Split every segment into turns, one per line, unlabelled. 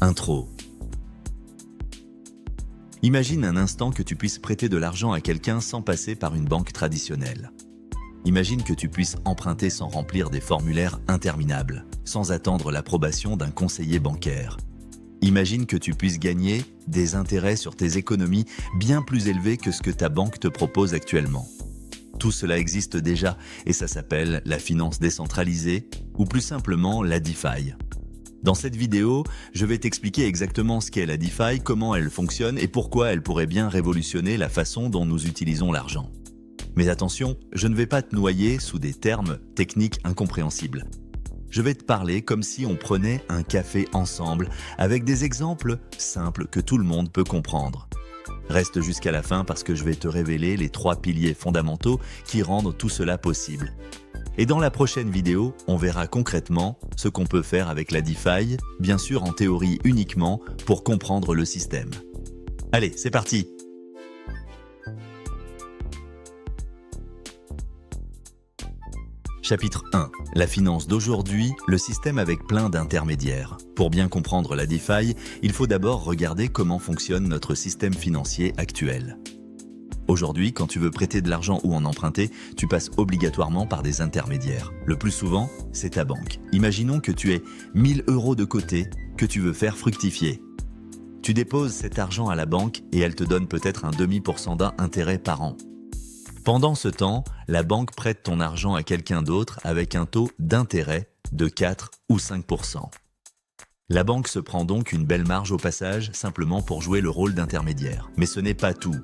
Intro. Imagine un instant que tu puisses prêter de l'argent à quelqu'un sans passer par une banque traditionnelle. Imagine que tu puisses emprunter sans remplir des formulaires interminables, sans attendre l'approbation d'un conseiller bancaire. Imagine que tu puisses gagner des intérêts sur tes économies bien plus élevés que ce que ta banque te propose actuellement. Tout cela existe déjà et ça s'appelle la finance décentralisée ou plus simplement la DeFi. Dans cette vidéo, je vais t'expliquer exactement ce qu'est la DeFi, comment elle fonctionne et pourquoi elle pourrait bien révolutionner la façon dont nous utilisons l'argent. Mais attention, je ne vais pas te noyer sous des termes techniques incompréhensibles. Je vais te parler comme si on prenait un café ensemble, avec des exemples simples que tout le monde peut comprendre. Reste jusqu'à la fin parce que je vais te révéler les 3 piliers fondamentaux qui rendent tout cela possible. Et dans la prochaine vidéo, on verra concrètement ce qu'on peut faire avec la DeFi, bien sûr en théorie uniquement, pour comprendre le système. Allez, c'est parti! Chapitre 1. La finance d'aujourd'hui, le système avec plein d'intermédiaires. Pour bien comprendre la DeFi, il faut d'abord regarder comment fonctionne notre système financier actuel. Aujourd'hui, quand tu veux prêter de l'argent ou en emprunter, tu passes obligatoirement par des intermédiaires. Le plus souvent, c'est ta banque. Imaginons que tu aies 1000 € de côté que tu veux faire fructifier. Tu déposes cet argent à la banque et elle te donne peut-être un demi% d'intérêt par an. Pendant ce temps, la banque prête ton argent à quelqu'un d'autre avec un taux d'intérêt de 4 ou 5%. La banque se prend donc une belle marge au passage simplement pour jouer le rôle d'intermédiaire. Mais ce n'est pas tout.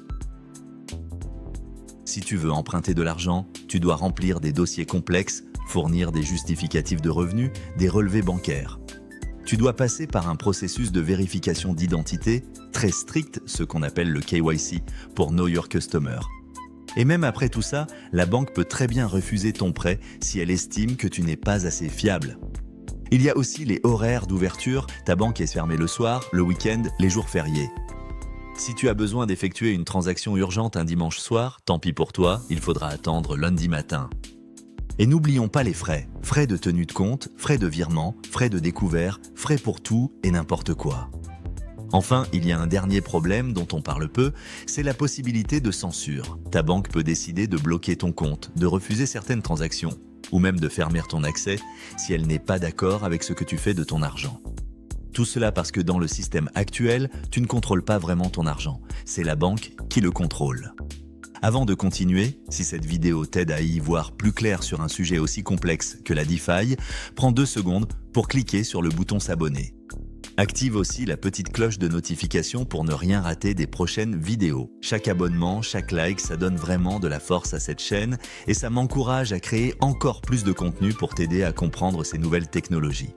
Si tu veux emprunter de l'argent, tu dois remplir des dossiers complexes, fournir des justificatifs de revenus, des relevés bancaires. Tu dois passer par un processus de vérification d'identité très strict, ce qu'on appelle le KYC, pour Know Your Customer. Et même après tout ça, la banque peut très bien refuser ton prêt si elle estime que tu n'es pas assez fiable. Il y a aussi les horaires d'ouverture, ta banque est fermée le soir, le week-end, les jours fériés. Si tu as besoin d'effectuer une transaction urgente un dimanche soir, tant pis pour toi, il faudra attendre lundi matin. Et n'oublions pas les frais. Frais de tenue de compte, frais de virement, frais de découvert, frais pour tout et n'importe quoi. Enfin, il y a un dernier problème dont on parle peu, c'est la possibilité de censure. Ta banque peut décider de bloquer ton compte, de refuser certaines transactions, ou même de fermer ton accès si elle n'est pas d'accord avec ce que tu fais de ton argent. Tout cela parce que dans le système actuel, tu ne contrôles pas vraiment ton argent. C'est la banque qui le contrôle. Avant de continuer, si cette vidéo t'aide à y voir plus clair sur un sujet aussi complexe que la DeFi, prends 2 secondes pour cliquer sur le bouton s'abonner. Active aussi la petite cloche de notification pour ne rien rater des prochaines vidéos. Chaque abonnement, chaque like, ça donne vraiment de la force à cette chaîne et ça m'encourage à créer encore plus de contenu pour t'aider à comprendre ces nouvelles technologies.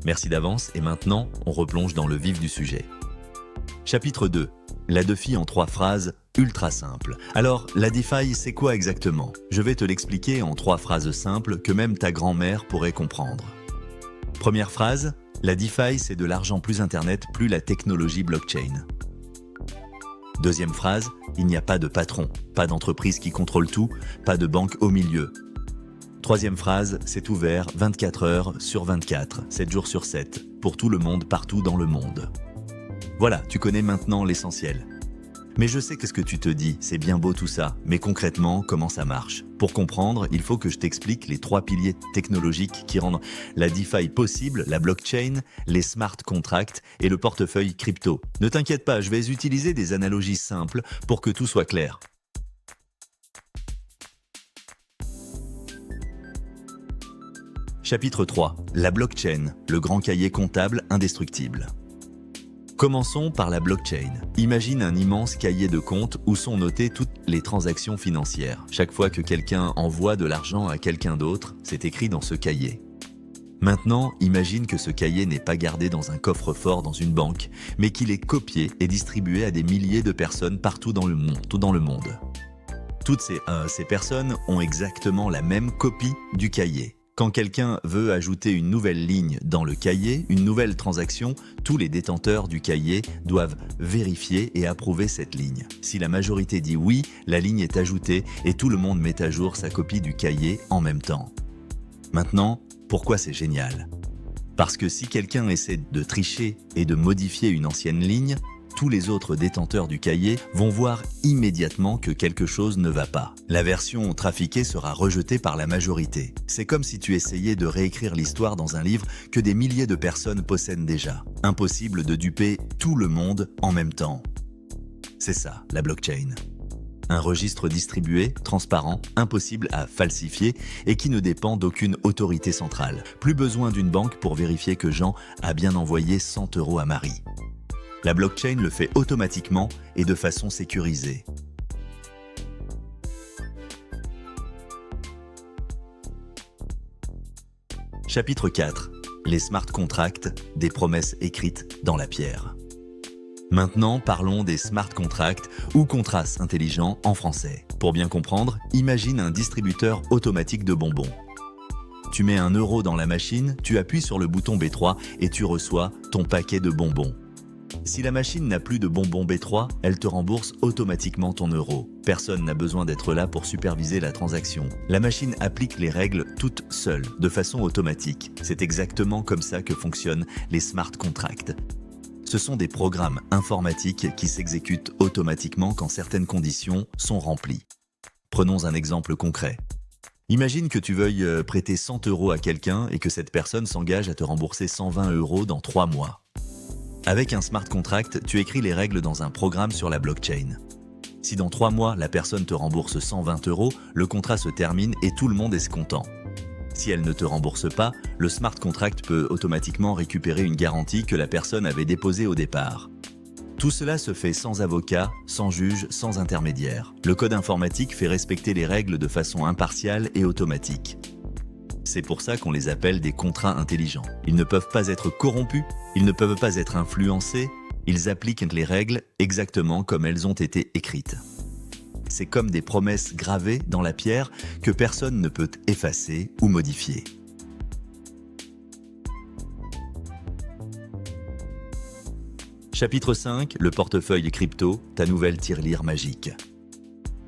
Merci d'avance et maintenant, on replonge dans le vif du sujet. Chapitre 2. La DeFi en 3 phrases, ultra simples. Alors, la DeFi, c'est quoi exactement? Je vais te l'expliquer en 3 phrases simples que même ta grand-mère pourrait comprendre. Première phrase, la DeFi, c'est de l'argent plus Internet, plus la technologie blockchain. Deuxième phrase, il n'y a pas de patron, pas d'entreprise qui contrôle tout, pas de banque au milieu. Troisième phrase, c'est ouvert 24 heures sur 24, 7 jours sur 7, pour tout le monde, partout dans le monde. Voilà, tu connais maintenant l'essentiel. Mais je sais qu'est-ce que tu te dis, c'est bien beau tout ça, mais concrètement, comment ça marche? Pour comprendre, il faut que je t'explique les 3 piliers technologiques qui rendent la DeFi possible, la blockchain, les smart contracts et le portefeuille crypto. Ne t'inquiète pas, je vais utiliser des analogies simples pour que tout soit clair. Chapitre 3. La blockchain, le grand cahier comptable indestructible. Commençons par la blockchain. Imagine un immense cahier de comptes où sont notées toutes les transactions financières. Chaque fois que quelqu'un envoie de l'argent à quelqu'un d'autre, c'est écrit dans ce cahier. Maintenant, imagine que ce cahier n'est pas gardé dans un coffre-fort dans une banque, mais qu'il est copié et distribué à des milliers de personnes partout dans le monde. Toutes ces personnes ont exactement la même copie du cahier. Quand quelqu'un veut ajouter une nouvelle ligne dans le cahier, une nouvelle transaction, tous les détenteurs du cahier doivent vérifier et approuver cette ligne. Si la majorité dit oui, la ligne est ajoutée et tout le monde met à jour sa copie du cahier en même temps. Maintenant, pourquoi c'est génial ? Parce que si quelqu'un essaie de tricher et de modifier une ancienne ligne, tous les autres détenteurs du cahier vont voir immédiatement que quelque chose ne va pas. La version trafiquée sera rejetée par la majorité. C'est comme si tu essayais de réécrire l'histoire dans un livre que des milliers de personnes possèdent déjà. Impossible de duper tout le monde en même temps. C'est ça, la blockchain. Un registre distribué, transparent, impossible à falsifier et qui ne dépend d'aucune autorité centrale. Plus besoin d'une banque pour vérifier que Jean a bien envoyé 100 € à Marie. La blockchain le fait automatiquement et de façon sécurisée. Chapitre 4. Les smart contracts, des promesses écrites dans la pierre. Maintenant, parlons des smart contracts ou contrats intelligents en français. Pour bien comprendre, imagine un distributeur automatique de bonbons. Tu mets 1 € dans la machine, tu appuies sur le bouton B3 et tu reçois ton paquet de bonbons. Si la machine n'a plus de bonbons B3, elle te rembourse automatiquement ton euro. Personne n'a besoin d'être là pour superviser la transaction. La machine applique les règles toute seule, de façon automatique. C'est exactement comme ça que fonctionnent les smart contracts. Ce sont des programmes informatiques qui s'exécutent automatiquement quand certaines conditions sont remplies. Prenons un exemple concret. Imagine que tu veuilles prêter 100 € à quelqu'un et que cette personne s'engage à te rembourser 120 € dans 3 mois. Avec un smart contract, tu écris les règles dans un programme sur la blockchain. Si dans 3 mois, la personne te rembourse 120 €, le contrat se termine et tout le monde est content. Si elle ne te rembourse pas, le smart contract peut automatiquement récupérer une garantie que la personne avait déposée au départ. Tout cela se fait sans avocat, sans juge, sans intermédiaire. Le code informatique fait respecter les règles de façon impartiale et automatique. C'est pour ça qu'on les appelle des contrats intelligents. Ils ne peuvent pas être corrompus, ils ne peuvent pas être influencés, ils appliquent les règles exactement comme elles ont été écrites. C'est comme des promesses gravées dans la pierre que personne ne peut effacer ou modifier. Chapitre 5, le portefeuille crypto, ta nouvelle tirelire magique.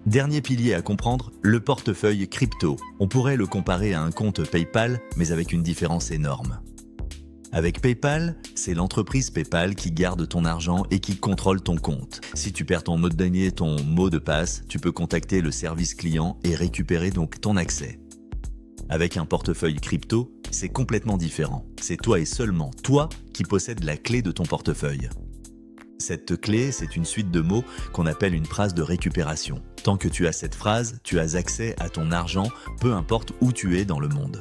Dernier pilier à comprendre, le portefeuille crypto. On pourrait le comparer à un compte PayPal, mais avec une différence énorme. Avec PayPal, c'est l'entreprise PayPal qui garde ton argent et qui contrôle ton compte. Si tu perds ton mot de denier, ton mot de passe, tu peux contacter le service client et récupérer donc ton accès. Avec un portefeuille crypto, c'est complètement différent. C'est toi et seulement toi qui possèdes la clé de ton portefeuille. Cette clé, c'est une suite de mots qu'on appelle une phrase de récupération. Tant que tu as cette phrase, tu as accès à ton argent, peu importe où tu es dans le monde.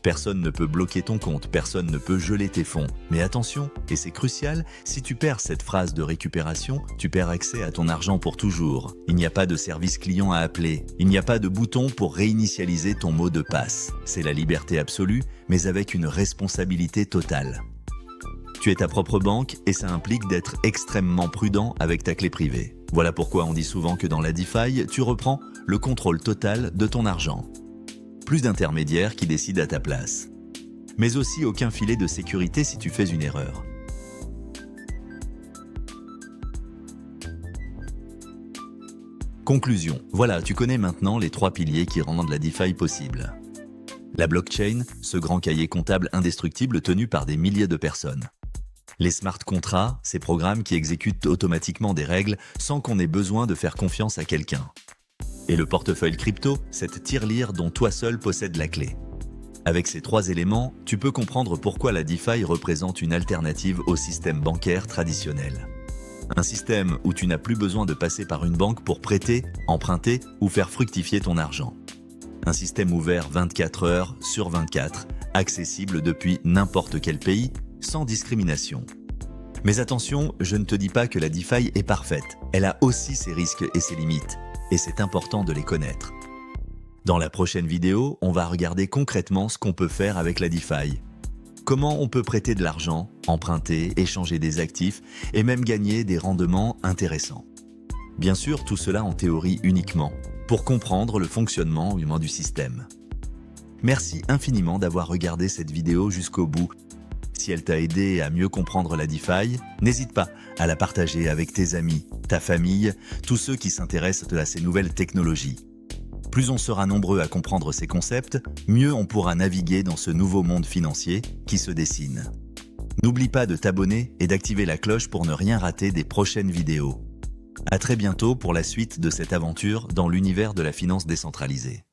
Personne ne peut bloquer ton compte, personne ne peut geler tes fonds. Mais attention, et c'est crucial, si tu perds cette phrase de récupération, tu perds accès à ton argent pour toujours. Il n'y a pas de service client à appeler, il n'y a pas de bouton pour réinitialiser ton mot de passe. C'est la liberté absolue, mais avec une responsabilité totale. Tu es ta propre banque et ça implique d'être extrêmement prudent avec ta clé privée. Voilà pourquoi on dit souvent que dans la DeFi, tu reprends le contrôle total de ton argent. Plus d'intermédiaires qui décident à ta place. Mais aussi aucun filet de sécurité si tu fais une erreur. Conclusion. Voilà, tu connais maintenant les 3 piliers qui rendent la DeFi possible. La blockchain, ce grand cahier comptable indestructible tenu par des milliers de personnes. Les smart contrats, ces programmes qui exécutent automatiquement des règles sans qu'on ait besoin de faire confiance à quelqu'un. Et le portefeuille crypto, cette tirelire dont toi seul possèdes la clé. Avec ces 3 éléments, tu peux comprendre pourquoi la DeFi représente une alternative au système bancaire traditionnel. Un système où tu n'as plus besoin de passer par une banque pour prêter, emprunter ou faire fructifier ton argent. Un système ouvert 24 heures sur 24, accessible depuis n'importe quel pays, sans discrimination. Mais attention, je ne te dis pas que la DeFi est parfaite. Elle a aussi ses risques et ses limites. Et c'est important de les connaître. Dans la prochaine vidéo, on va regarder concrètement ce qu'on peut faire avec la DeFi. Comment on peut prêter de l'argent, emprunter, échanger des actifs et même gagner des rendements intéressants. Bien sûr, tout cela en théorie uniquement, pour comprendre le fonctionnement du système. Merci infiniment d'avoir regardé cette vidéo jusqu'au bout. Si elle t'a aidé à mieux comprendre la DeFi, n'hésite pas à la partager avec tes amis, ta famille, tous ceux qui s'intéressent à ces nouvelles technologies. Plus on sera nombreux à comprendre ces concepts, mieux on pourra naviguer dans ce nouveau monde financier qui se dessine. N'oublie pas de t'abonner et d'activer la cloche pour ne rien rater des prochaines vidéos. À très bientôt pour la suite de cette aventure dans l'univers de la finance décentralisée.